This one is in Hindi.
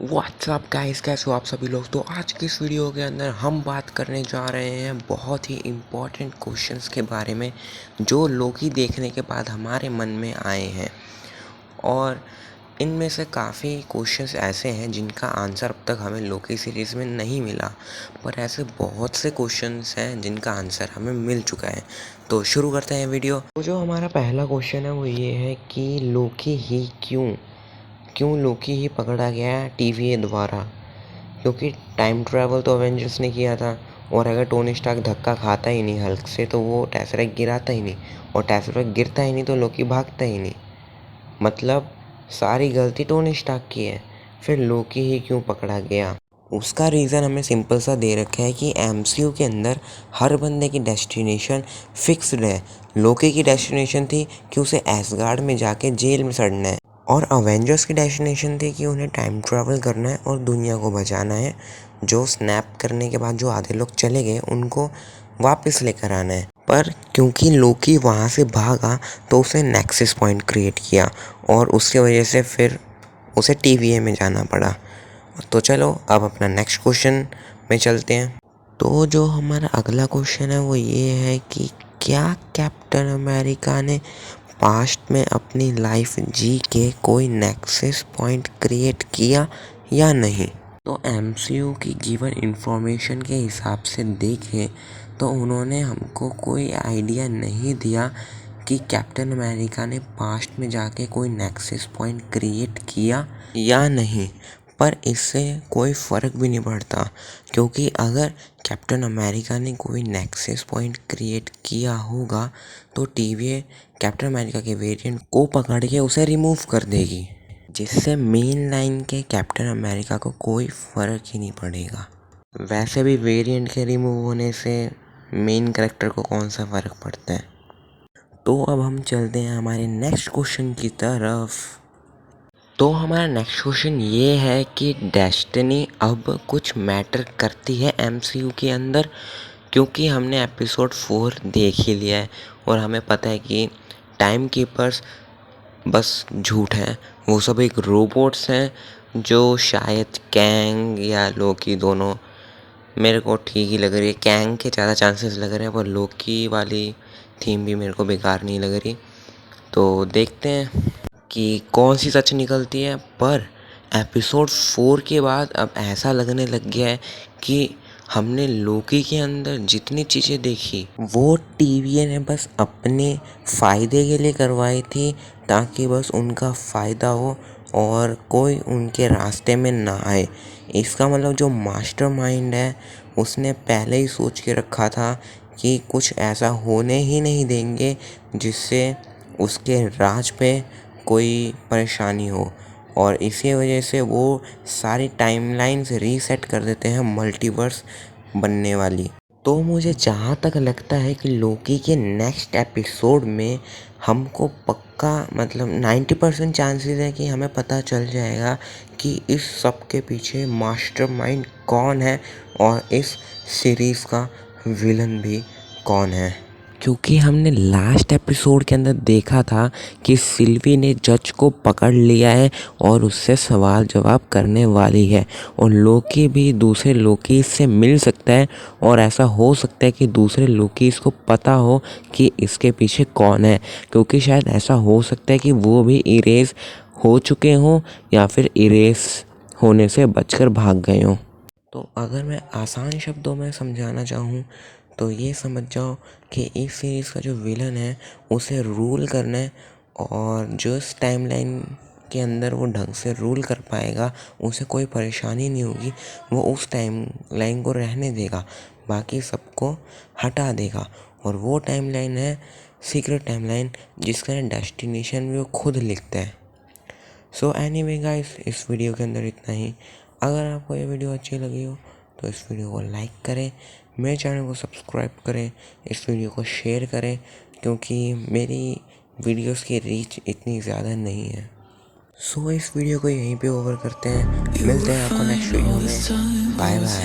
व्हाट्सअप गाइस, कैसे हो आप सभी लोग। तो आज की इस वीडियो के अंदर हम बात करने जा रहे हैं बहुत ही इम्पोर्टेंट क्वेश्चंस के बारे में जो लोकी देखने के बाद हमारे मन में आए हैं। और इनमें से काफ़ी क्वेश्चंस ऐसे हैं जिनका आंसर अब तक हमें लोकी सीरीज़ में नहीं मिला, पर ऐसे बहुत से क्वेश्चंस हैं जिनका आंसर हमें मिल चुका है। तो शुरू करते हैं वीडियो। तो जो हमारा पहला क्वेश्चन है वो ये है कि लोकी ही क्यों लोकी ही पकड़ा गया TVA द्वारा। क्योंकि टाइम ट्रैवल तो अवेंजर्स ने किया था, और अगर टोनी स्टार्क धक्का खाता ही नहीं हल्क से तो वो टेसरेक्ट गिराता ही नहीं, और टेसरेक्ट गिरता ही नहीं तो लोकी भागता ही नहीं। मतलब सारी गलती टोनी स्टार्क की है। फिर लोकी ही क्यों पकड़ा गया? उसका रीज़न हमें सिंपल सा दे रखा है कि MCU के अंदर हर बंदे की डेस्टिनेशन फिक्स्ड है। लोकी की डेस्टिनेशन थी कि उसे एसगार्ड में जाके जेल में सड़ना है, और अवेंजर्स की डेस्टिनेशन थी कि उन्हें टाइम ट्रैवल करना है और दुनिया को बचाना है। जो स्नैप करने के बाद जो आधे लोग चले गए उनको वापस लेकर आना है। पर क्योंकि लोकी वहाँ से भागा तो उसे नेक्सस पॉइंट क्रिएट किया, और उसकी वजह से फिर उसे TVA में जाना पड़ा। तो चलो अब अपना नेक्स्ट क्वेश्चन में चलते हैं। तो जो हमारा अगला क्वेश्चन है वो ये है कि क्या कैप्टन अमेरिका ने पास्ट में अपनी लाइफ जी के कोई नेक्सस पॉइंट क्रिएट किया या नहीं? तो MCU की गिवन इंफॉर्मेशन के हिसाब से देखें तो उन्होंने हमको कोई आइडिया नहीं दिया कि कैप्टन अमेरिका ने पास्ट में जाके कोई नेक्सस पॉइंट क्रिएट किया या नहीं। पर इससे कोई फ़र्क भी नहीं पड़ता, क्योंकि अगर कैप्टन अमेरिका ने कोई नेक्सस पॉइंट क्रिएट किया होगा तो TVA कैप्टन अमेरिका के वेरिएंट को पकड़ के उसे रिमूव कर देगी, जिससे मेन लाइन के कैप्टन अमेरिका को कोई फ़र्क ही नहीं पड़ेगा। वैसे भी वेरिएंट के रिमूव होने से मेन कैरेक्टर को कौन सा फ़र्क पड़ता है। तो अब हम चलते हैं हमारे नेक्स्ट क्वेश्चन की तरफ। तो हमारा नेक्स्ट क्वेश्चन ये है कि डेस्टिनी अब कुछ मैटर करती है MCU के अंदर, क्योंकि हमने एपिसोड 4 देख ही लिया है और हमें पता है कि टाइम कीपर्स बस झूठ है। वो सब एक रोबोट्स हैं जो शायद कैंग या लोकी दोनों, मेरे को ठीक ही लग रही है। कैंग के ज़्यादा चांसेस लग रहे हैं, पर लोकी वाली थीम भी मेरे को बेकार नहीं लग रही। तो देखते हैं कि कौन सी सच निकलती है। पर एपिसोड 4 के बाद अब ऐसा लगने लग गया है कि हमने लोकी के अंदर जितनी चीज़ें देखी वो TVA ने बस अपने फ़ायदे के लिए करवाई थी, ताकि बस उनका फ़ायदा हो और कोई उनके रास्ते में ना आए। इसका मतलब जो मास्टरमाइंड है उसने पहले ही सोच के रखा था कि कुछ ऐसा होने ही नहीं देंगे जिससे उसके राज पे कोई परेशानी हो, और इसी वजह से वो सारी टाइमलाइंस रीसेट कर देते हैं मल्टीवर्स बनने वाली। तो मुझे जहाँ तक लगता है कि लोकी के नेक्स्ट एपिसोड में हमको पक्का मतलब 90% चांसेस है कि हमें पता चल जाएगा कि इस सब के पीछे मास्टरमाइंड कौन है और इस सीरीज़ का विलन भी कौन है। क्योंकि हमने लास्ट एपिसोड के अंदर देखा था कि सिल्वी ने जज को पकड़ लिया है और उससे सवाल जवाब करने वाली है, और लोकी भी दूसरे लोकीज से मिल सकता है, और ऐसा हो सकता है कि दूसरे लोकीज को पता हो कि इसके पीछे कौन है, क्योंकि शायद ऐसा हो सकता है कि वो भी इरेज हो चुके हों या फिर इरेज होने से बचकर भाग गए हों। तो अगर मैं आसान शब्दों में समझाना चाहूँ तो ये समझ जाओ कि इस सीरीज़ का जो विलन है उसे रूल करना है, और जो इस टाइमलाइन के अंदर वो ढंग से रूल कर पाएगा उसे कोई परेशानी नहीं होगी, वो उस टाइमलाइन को रहने देगा, बाकी सबको हटा देगा। और वो टाइमलाइन है सीक्रेट टाइमलाइन, जिसका डेस्टिनेशन भी वो खुद लिखता है। सो एनीवे गाइस, इस वीडियो के अंदर इतना ही। अगर आपको ये वीडियो अच्छी लगी हो तो इस वीडियो को लाइक करें, मेरे चैनल को सब्सक्राइब करें, इस वीडियो को शेयर करें, क्योंकि मेरी वीडियोस की रीच इतनी ज़्यादा नहीं है। सो इस वीडियो को यहीं पे ओवर करते हैं, मिलते हैं आपको नेक्स्ट वीडियो में। Bye bye.